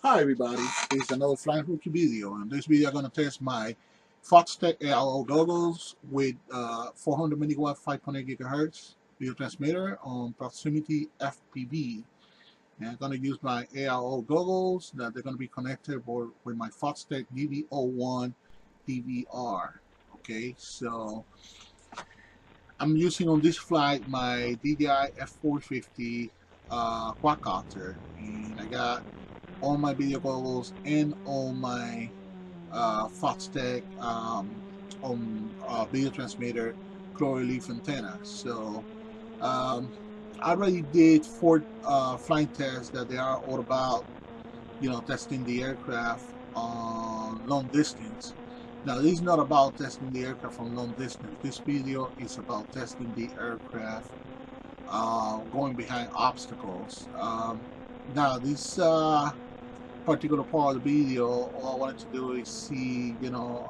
Hi everybody, this is another Flying Rookie video. In this video I'm going to test my Foxtech AIO goggles with 400 milliwatt 5.8 gigahertz video transmitter on Proximity FPV. And I'm going to use my AIO goggles that they're going to be connected with my Foxtech DV01 DVR. Okay, so I'm using on this flight my DJI F450 quadcopter, and I got all my video goggles and all my Foxtech on video transmitter cloverleaf antenna. So I already did 4 flying tests that they are all about, testing the aircraft on long distance. Now this is not about testing the aircraft on long distance. This video is about testing the aircraft going behind obstacles. Now this particular part of the video, all I wanted to do is see,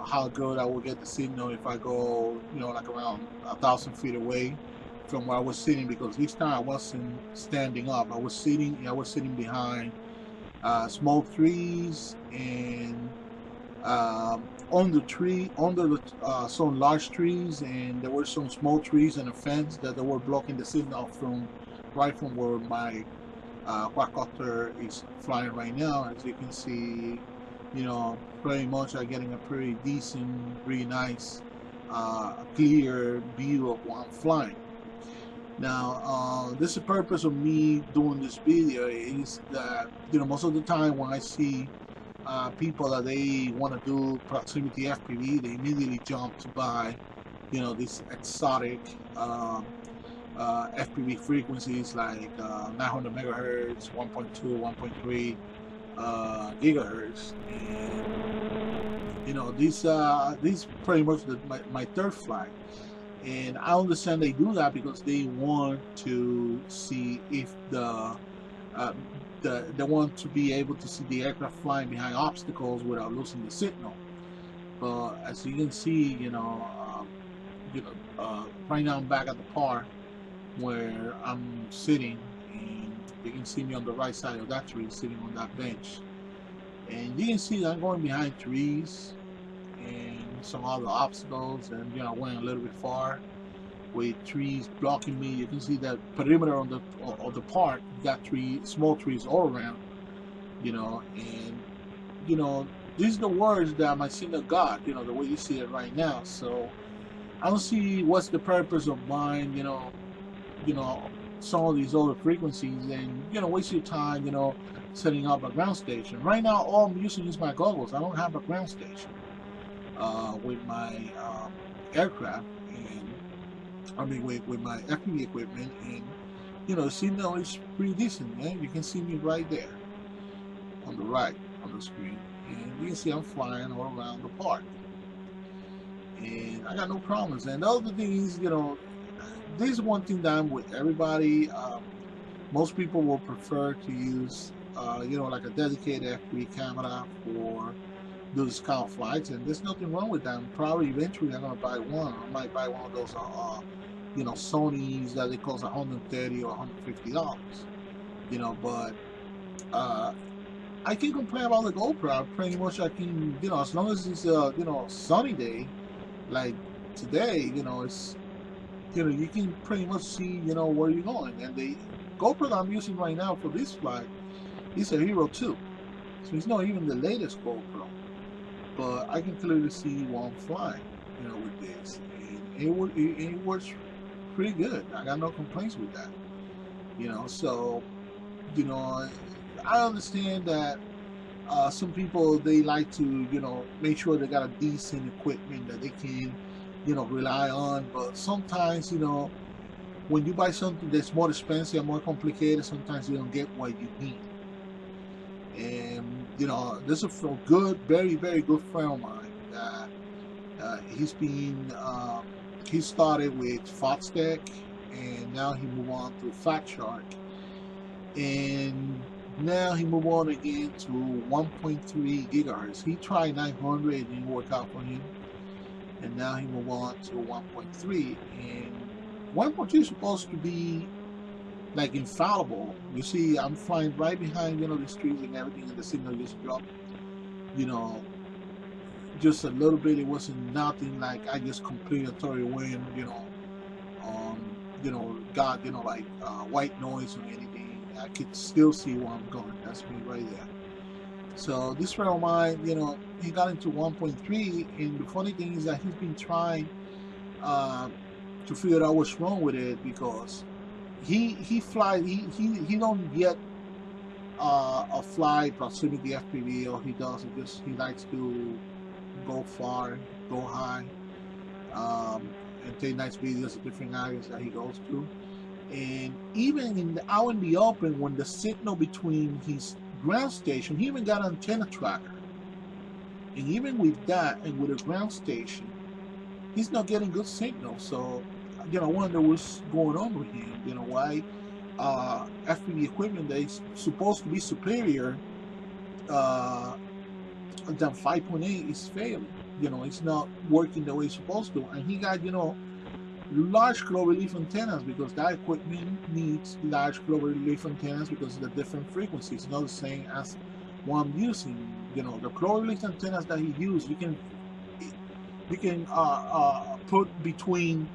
how good I will get the signal if I go, like around 1,000 feet away from where I was sitting, because this time I wasn't standing up. I was sitting behind small trees and under some large trees, and there were some small trees and a fence that they were blocking the signal from where my quadcopter is flying right now. As you can see, pretty much I'm getting a pretty decent, really nice, clear view of what I'm flying. Now, this is the purpose of me doing this video, is that, most of the time when I see people that they want to do proximity FPV, they immediately jump to buy, these exotic FPV frequencies like 900 megahertz, 1.2, 1.3 gigahertz, and these pretty much my third flight. And I understand they do that because they want to see if they want to be able to see the aircraft flying behind obstacles without losing the signal. But as you can see, right now I'm back at the park where I'm sitting, and you can see me on the right side of that tree, sitting on that bench. And you can see that I'm going behind trees and some other obstacles, and I went a little bit far with trees blocking me. You can see that perimeter of the park got small trees all around, and these are the words that my signal got, the way you see it right now. So I don't see what's the purpose of buying, some of these other frequencies and waste your time, setting up a ground station. Right now all I'm using is my goggles. I don't have a ground station with my aircraft, and I mean with my FPV equipment, and the signal is pretty decent, man. You can see me right there on the right on the screen, and you can see I'm flying all around the park, and I got no problems. And the other thing is, this is one thing that I'm with everybody. Most people will prefer to use, like a dedicated FPV camera for those kind of flights, and there's nothing wrong with that. Probably eventually I'm gonna buy one. I might buy one of those, Sony's that they cost $130 or $150. But I can't complain about the GoPro. Pretty much I can, as long as it's a, sunny day like today, it's, you can pretty much see, where you're going. And the GoPro that I'm using right now for this flight is a Hero 2, so it's not even the latest GoPro, but I can clearly see while I'm flying, with this, and it works pretty good. I got no complaints with that, so, I understand that some people, they like to, make sure they got a decent equipment that they can, rely on. But sometimes, when you buy something that's more expensive and more complicated, sometimes you don't get what you need. And this is a good, very, very good friend of mine that he started with Foxtech, and now he moved on to Fat Shark, and now he moved on again to 1.3 gigahertz. He tried 900, it didn't work out for him, and now he moved on to 1.3. And 1.3 is supposed to be like infallible. You see, I'm flying right behind, these trees and everything, and the signal just dropped, you know, just a little bit. It wasn't nothing like I just completely totally wind, got, like white noise or anything. I could still see where I'm going. That's me right there. So this friend of mine, he got into 1.3, and the funny thing is that he's been trying uh, to figure out what's wrong with it, because he flies, he don't yet a fly proximity FPV. Or he does it just, he likes to go far, go high, and take nice videos of different areas that he goes to. And even out in the open, when the signal between his ground station, he even got an antenna tracker, and even with that and with a ground station, he's not getting good signal. So I wonder what's going on with him. Why FPV equipment that is supposed to be superior than 5.8 is failing. It's not working the way it's supposed to. And he got, large cloverleaf antennas, because that equipment needs large cloverleaf antennas because of the different frequencies. It's not the same as what I'm using. The cloverleaf antennas that he used, you can put between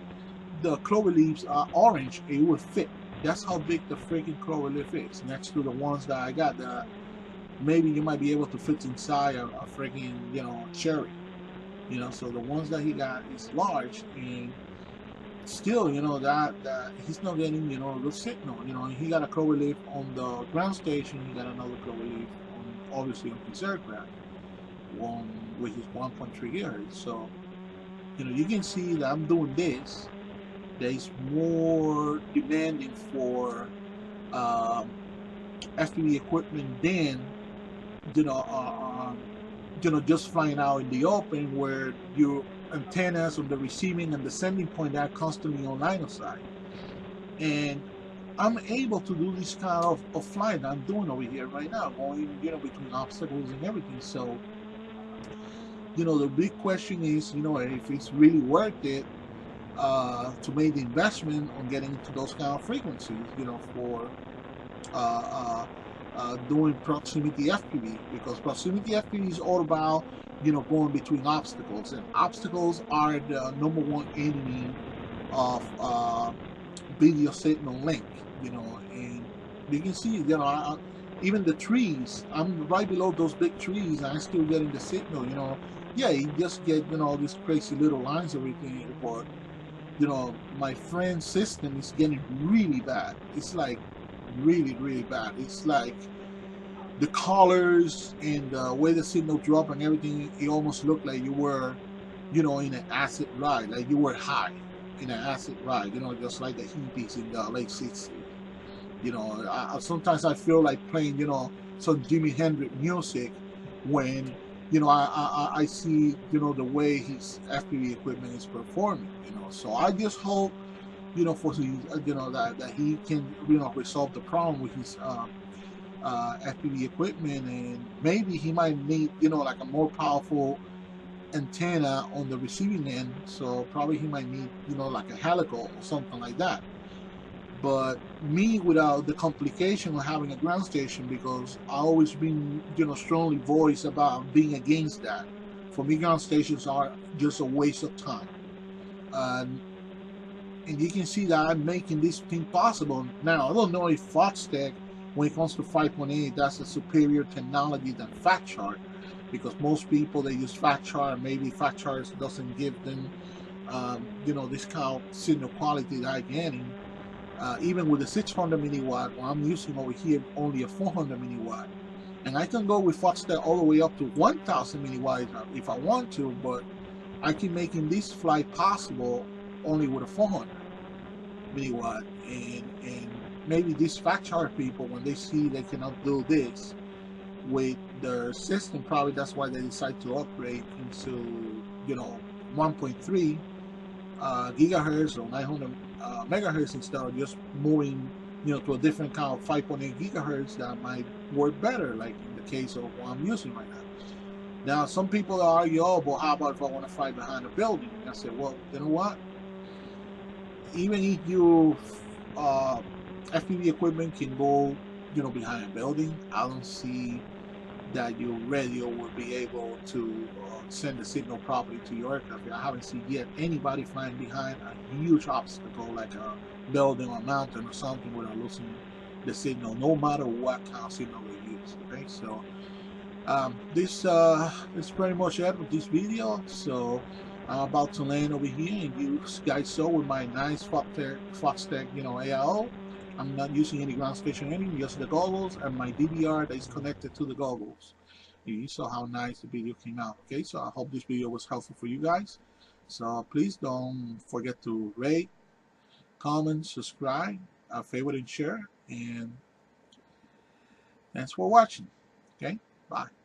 the cloverleafs orange, it will fit. That's how big the freaking cloverleaf is, next to the ones that I got that maybe you might be able to fit inside a freaking cherry. So the ones that he got is large, and still that he's not getting the signal. He got a cloverleaf on the ground station, he got another cloverleaf on, obviously, on his aircraft, one which is 1.3 gigahertz. So you can see that I'm doing this. There's more demanding for FPV equipment than just flying out in the open, where your antennas on the receiving and the sending point are constantly on line of sight. And I'm able to do this kind of flight that I'm doing over here right now, going between obstacles and everything. So the big question is, if it's really worth it to make the investment on getting into those kind of frequencies, for doing proximity FPV, because proximity FPV is all about going between obstacles, and obstacles are the #1 enemy of video signal link. And you can see even the trees, I'm right below those big trees, and I'm still getting the signal. Yeah, you just get all these crazy little lines, everything, but my friend's system is getting really bad. It's like really, really bad. It's like the colors and the way the signal drop and everything, it almost looked like you were in an acid ride, like you were high in an acid ride, just like the hippies in the late 60s. Sometimes I feel like playing some Jimi Hendrix music when I see the way his FPV equipment is performing. So I just hope for his, that he can resolve the problem with his FPV equipment, and maybe he might need like a more powerful antenna on the receiving end. So probably he might need like a helical or something like that. But me, without the complication of having a ground station, because I always been strongly voiced about being against that. For me, ground stations are just a waste of time. And you can see that I'm making this thing possible. Now, I don't know if Foxtech, when it comes to 5.8, that's a superior technology than FatChart, because most people, they use FatChart. Maybe FatChart doesn't give them this kind of signal quality that I'm getting. Even with a 600 milliwatt, well, I'm using over here only a 400 milliwatt, and I can go with Foxtech all the way up to 1000 milliwatt if I want to, but I keep making this flight possible only with a 400 milliwatt. And maybe these FatChart people, when they see they cannot do this with their system, probably that's why they decide to upgrade into 1.3 gigahertz or 900 megahertz, instead of just moving to a different kind of 5.8 gigahertz that might work better, like in the case of what I'm using right now. Now, some people argue, oh, but how about if I want to fly behind a building? And I said, well, you know what? Even if you FPV equipment can go, behind a building. I don't see that your radio will be able to send the signal properly to your aircraft. I haven't seen yet anybody flying behind a huge obstacle like a building or a mountain or something without losing the signal, no matter what kind of signal they use. Okay, so this is pretty much it with this video. So I'm about to land over here, and you guys saw with my nice Foxtech AIO. I'm not using any ground station engine, just the goggles and my DVR that is connected to the goggles. You saw how nice the video came out. Okay, so I hope this video was helpful for you guys. So please don't forget to rate, comment, subscribe, favorite, and share. And thanks for watching. Okay, bye.